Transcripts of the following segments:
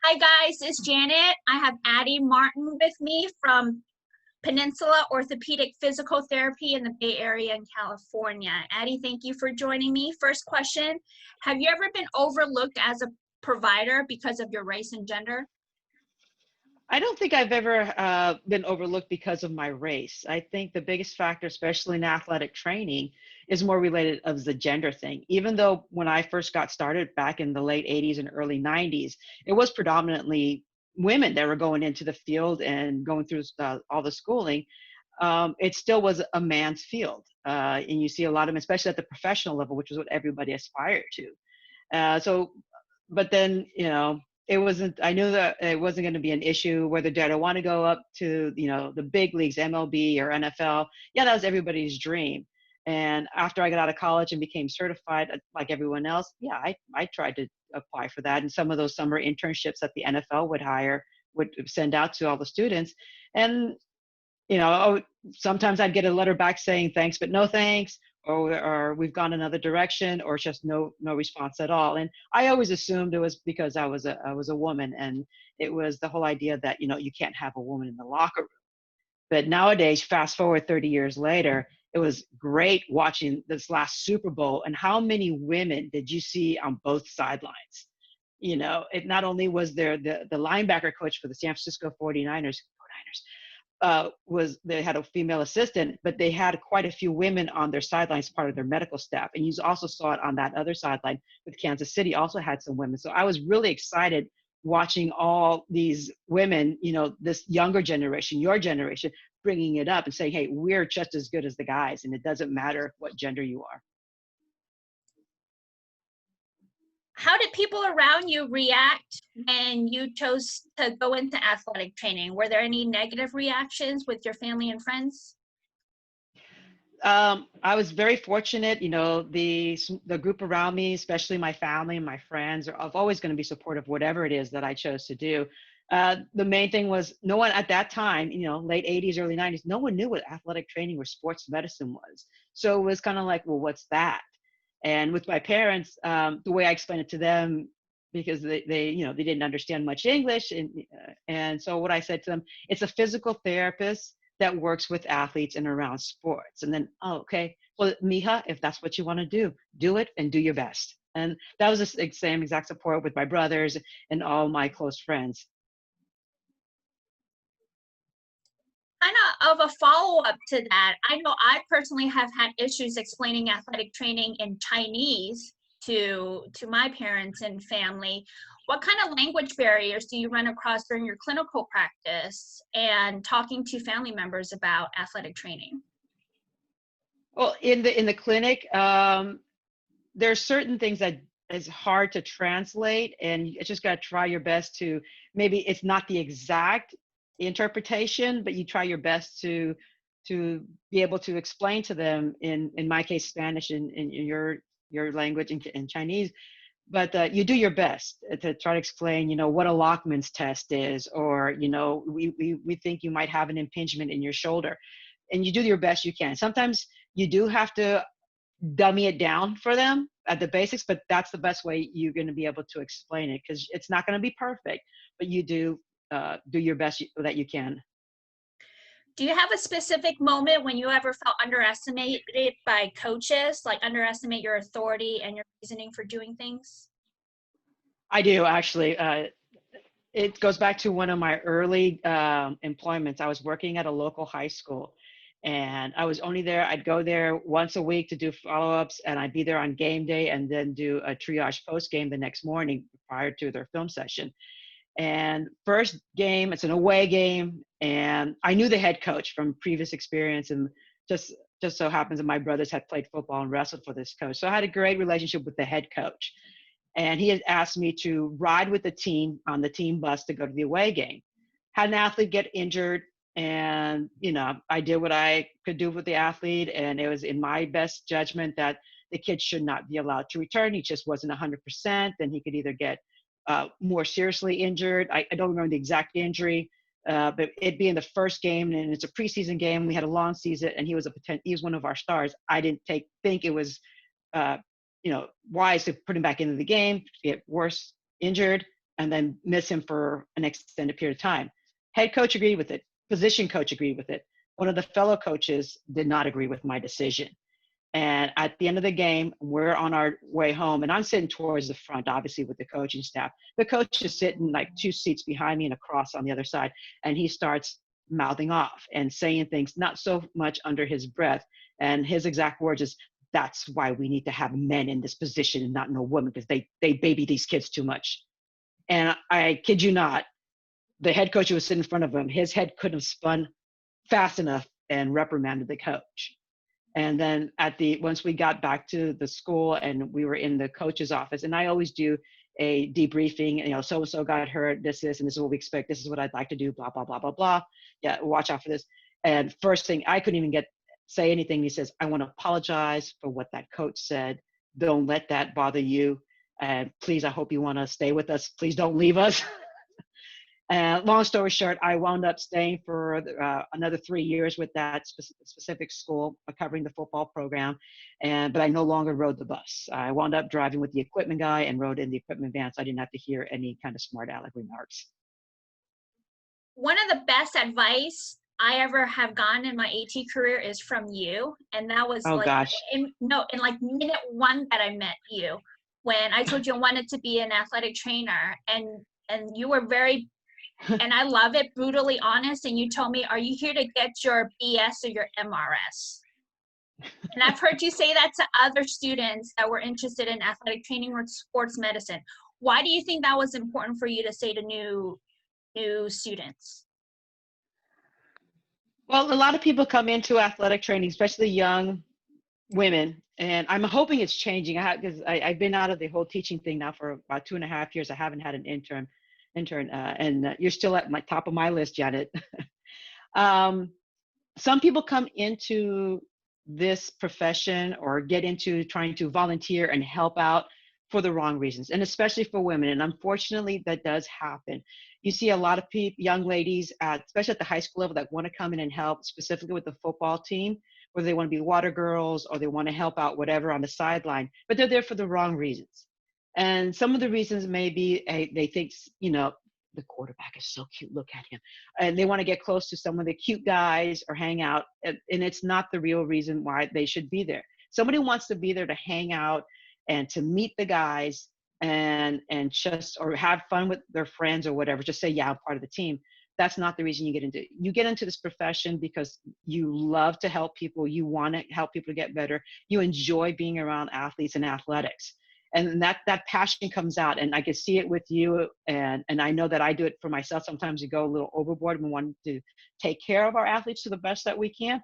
Hi guys, it's Janet. I have Addie Martin with me from Peninsula Orthopedic Physical Therapy in the Bay Area in California. Addie, thank you for joining me. First question, have you ever been overlooked as a provider because of your race and gender? I don't think I've ever been overlooked because of my race. I think the biggest factor, especially in athletic training, is more related of the gender thing. Even though when I first got started back in the late 80s and early 90s, it was predominantly women that were going into the field and going through all the schooling. It still was a man's field. And you see a lot of them, especially at the professional level, which is what everybody aspired to. So, but then, it wasn't, I knew that it wasn't going to be an issue whether did I want to go up to, the big leagues, MLB or NFL. Yeah, that was everybody's dream. And after I got out of college and became certified like everyone else, yeah, I tried to apply for that. And some of those summer internships that the NFL would send out to all the students. And sometimes I'd get a letter back saying thanks, but no thanks, or we've gone another direction, or just no response at all. And I always assumed it was because I was a woman, and it was the whole idea that you can't have a woman in the locker room. But nowadays, fast forward 30 years later, it was great watching this last Super Bowl, and how many women did you see on both sidelines? It not only was there the linebacker coach for the San Francisco 49ers, was they had a female assistant, but they had quite a few women on their sidelines, part of their medical staff. And you also saw it on that other sideline with Kansas City, also had some women. So I was really excited watching all these women, this younger generation, your generation, bringing it up and saying, hey, we're just as good as the guys, and it doesn't matter what gender you are. How did people around you react when you chose to go into athletic training? Were there any negative reactions with your family and friends? I was very fortunate, the group around me, especially my family and my friends, are always going to be supportive of whatever it is that I chose to do. The main thing was no one at that time, late 80s, early 90s, no one knew what athletic training or sports medicine was. So it was kind of like, well, what's that? And with my parents, the way I explained it to them, because they didn't understand much English, and so what I said to them, it's a physical therapist that works with athletes and around sports. And then, oh, okay, well, mija, if that's what you want to do it and do your best. And that was the same exact support with my brothers and all my close friends. Kind of a follow-up to that, I know I personally have had issues explaining athletic training in Chinese to my parents and family. What kind of language barriers do you run across during your clinical practice and talking to family members about athletic training? Well, in the clinic, there are certain things that is hard to translate, and you just got to try your best to, maybe it's not the exact interpretation, but you try your best to be able to explain to them, in my case Spanish, in your language, in Chinese. But you do your best to try to explain, what a Lockman's test is, or we think you might have an impingement in your shoulder, and you do your best you can. Sometimes you do have to dummy it down for them at the basics, but that's the best way you're going to be able to explain it, because it's not going to be perfect, but you do your best that you can. Do you have a specific moment when you ever felt underestimated by coaches, like underestimate your authority and your reasoning for doing things? I do, actually. It goes back to one of my early employments. I was working at a local high school, and I was only there. I'd go there once a week to do follow-ups, and I'd be there on game day and then do a triage post-game the next morning prior to their film session. And first game, it's an away game, and I knew the head coach from previous experience, and just so happens that my brothers had played football and wrestled for this coach. So I had a great relationship with the head coach. And he had asked me to ride with the team on the team bus to go to the away game. Had an athlete get injured, and I did what I could do with the athlete, and it was in my best judgment that the kid should not be allowed to return. He just wasn't 100%. Then he could either get more seriously injured. I don't remember the exact injury, but it being the first game, and it's a preseason game. We had a long season, and he was one of our stars. I didn't think it was wise to put him back into the game, get worse injured. and then miss him for an extended period of time. Head coach agreed with it. Position coach agreed with it. One of the fellow coaches did not agree with my decision. And at the end of the game, we're on our way home, and I'm sitting towards the front, obviously, with the coaching staff. The coach is sitting like 2 seats behind me and across on the other side, and he starts mouthing off and saying things not so much under his breath. And his exact words is, "That's why we need to have men in this position and not no women, because they baby these kids too much." And I kid you not, the head coach who was sitting in front of him, his head couldn't have spun fast enough and reprimanded the coach. And then once we got back to the school and we were in the coach's office, and I always do a debriefing, so-and-so got hurt, and this is what we expect. This is what I'd like to do, blah, blah, blah, blah, blah. Yeah, watch out for this. And first thing, I couldn't even say anything. He says, "I want to apologize for what that coach said. Don't let that bother you. And please, I hope you want to stay with us. Please don't leave us." And long story short, I wound up staying for another 3 years with that specific school, covering the football program. But I no longer rode the bus. I wound up driving with the equipment guy and rode in the equipment van, so I didn't have to hear any kind of smart aleck remarks. One of the best advice I ever have gotten in my AT career is from you. And that was Gosh. in like minute one that I met you, when I told you I wanted to be an athletic trainer, and you were very, and I love it, brutally honest. And you told me, "Are you here to get your BS or your MRS?" And I've heard you say that to other students that were interested in athletic training or sports medicine. Why do you think that was important for you to say to new students? Well, a lot of people come into athletic training, especially young women, and I'm hoping it's changing. Because I've been out of the whole teaching thing now for about 2.5 years. I haven't had an intern, and you're still at my top of my list, Janet. Some people come into this profession or get into trying to volunteer and help out for the wrong reasons, and especially for women. And unfortunately, that does happen. You see a lot of young ladies, especially at the high school level, that want to come in and help, specifically with the football team, whether they want to be water girls or they want to help out whatever on the sideline, but they're there for the wrong reasons. And some of the reasons may be they think, the quarterback is so cute, look at him. And they want to get close to some of the cute guys or hang out. And it's not the real reason why they should be there. Somebody wants to be there to hang out and to meet the guys and just, or have fun with their friends or whatever, just say, "Yeah, I'm part of the team." That's not the reason you get into this profession because you love to help people. You want to help people to get better. You enjoy being around athletes and athletics. And that passion comes out, and I can see it with you, and I know that I do it for myself. Sometimes we go a little overboard. We want to take care of our athletes to the best that we can,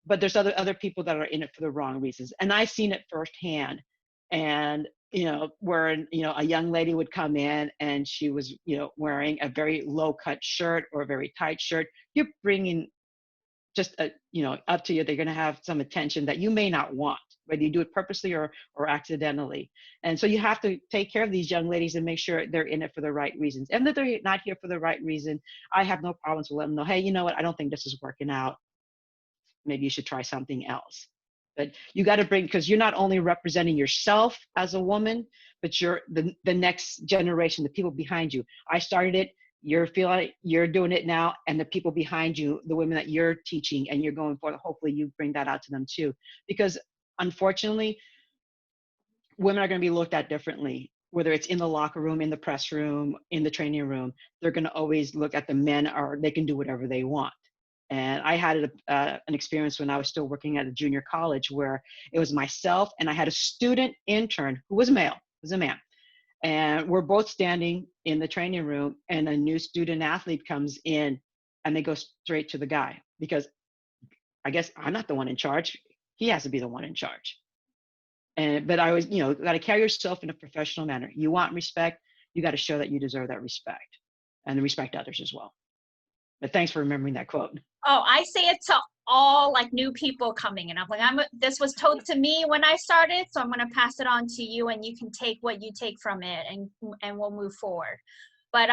but there's other people that are in it for the wrong reasons, and I've seen it firsthand. And where a young lady would come in and she was wearing a very low cut shirt or a very tight shirt. You're bringing just up to you. They're going to have some attention that you may not want, whether you do it purposely or accidentally. And so you have to take care of these young ladies and make sure they're in it for the right reasons. And that they're not here for the right reason, I have no problems with letting them know, "Hey, you know what? I don't think this is working out. Maybe you should try something else." But you got to because you're not only representing yourself as a woman, but you're the next generation, the people behind you. I started it. You're feeling you're doing it now, and the people behind you, the women that you're teaching and you're going for, hopefully you bring that out to them too. Because unfortunately, women are going to be looked at differently, whether it's in the locker room, in the press room, in the training room. They're going to always look at the men, or they can do whatever they want. And I had an experience when I was still working at a junior college where it was myself and I had a student intern who was male, was a man. And we're both standing in the training room, and a new student athlete comes in and they go straight to the guy, because I guess I'm not the one in charge. He has to be the one in charge. But I was, got to carry yourself in a professional manner. You want respect, you got to show that you deserve that respect, and respect others as well. But thanks for remembering that quote. Oh, I say it to all like new people coming in. I'm like, this was told to me when I started, so I'm going to pass it on to you, and you can take what you take from it, and we'll move forward. But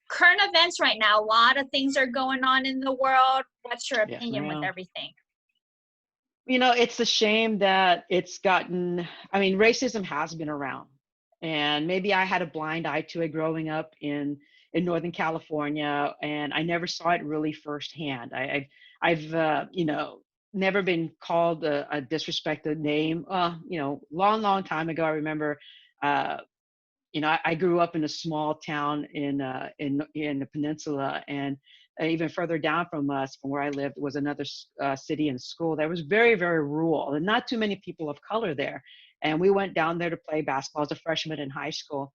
current events right now, a lot of things are going on in the world. What's your opinion with everything? It's a shame that it's gotten, racism has been around, And maybe I had a blind eye to it growing up in Northern California, and I never saw it really firsthand. I've you know, never been called a disrespected name. You know, long time ago, I remember. Uh, you know, I grew up in a small town in the peninsula, and even further down from us, from where I lived, was another city and school that was very rural, and not too many people of color there. And we went down there to play basketball as a freshman in high school,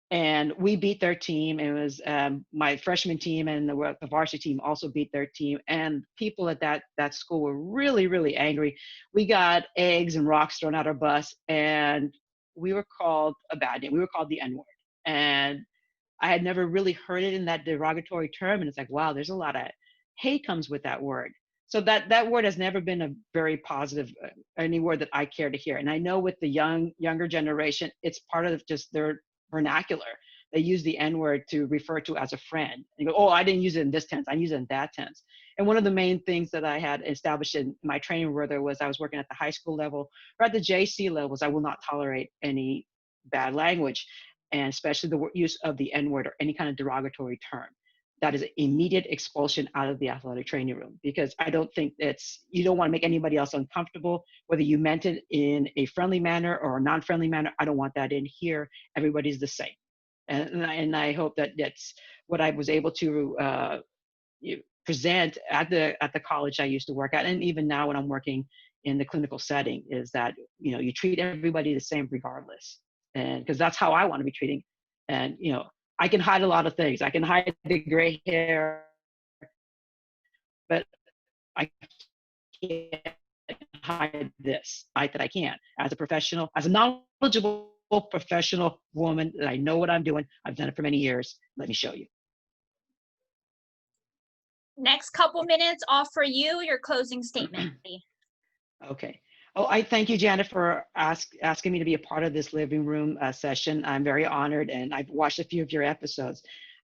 and we beat their team. It was my freshman team, and the varsity team also beat their team. And people at that school were really angry. We got eggs and rocks thrown at our bus, and we were called a bad name. We were called the N word, and I had never really heard it in that derogatory term. And it's like, wow, there's a lot of hate comes with that word. So that word has never been a very positive, any word that I care to hear. And I know with the younger generation, it's part of just their vernacular. They use the N word to refer to as a friend. And you go, oh, I didn't use it in this tense. I use it in that tense. And one of the main things that I had established in my training, whether was I was working at the high school level or at the JC levels, I will not tolerate any bad language, and especially the use of the N word or any kind of derogatory term. That is immediate expulsion out of the athletic training room, because I don't think you don't want to make anybody else uncomfortable, whether you meant it in a friendly manner or a non-friendly manner. I don't want that in here. Everybody's the same. And I hope that that's what I was able to present at the college I used to work at, and even now when I'm working in the clinical setting, is that, you know, you treat everybody the same regardless, and because that's how I want to be treating. And you know, I can hide a lot of things. I can hide the gray hair, but I can't hide this. That I can't. As a professional, as a knowledgeable professional woman, that I know what I'm doing. I've done it for many years. Let me show you. Next couple minutes off for you, your closing statement. Okay. Oh, I thank you, Janet, for asking me to be a part of this living room session. I'm very honored, and I've watched a few of your episodes.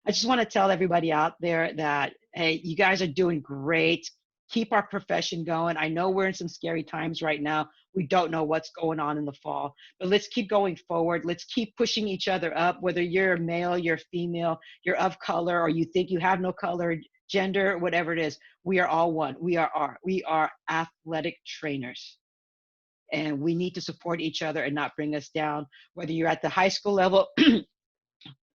I just want to tell everybody out there that, hey, you guys are doing great. Keep our profession going. I know we're in some scary times right now. We don't know what's going on in the fall, but let's keep going forward. Let's keep pushing each other up, whether you're male, you're female, you're of color, or you think you have no color, gender, whatever it is. We are all one. We are athletic trainers, and we need to support each other and not bring us down, whether you're at the high school level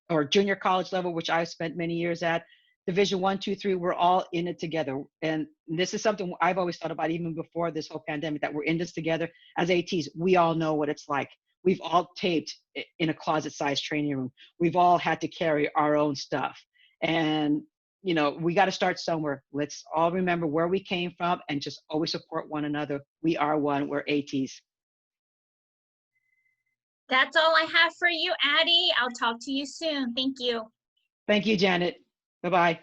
or junior college level, which I spent many years at. Division 1, 2, 3, we're all in it together. And this is something I've always thought about even before this whole pandemic, that we're in this together as ATs. We all know what it's like. We've all taped in a closet-sized training room. We've all had to carry our own stuff. And you know, we got to start somewhere. Let's all remember where we came from and just always support one another. We are one. We're ATs. That's all I have for you, Addie. I'll talk to you soon. Thank you. Thank you, Janet. Bye-bye.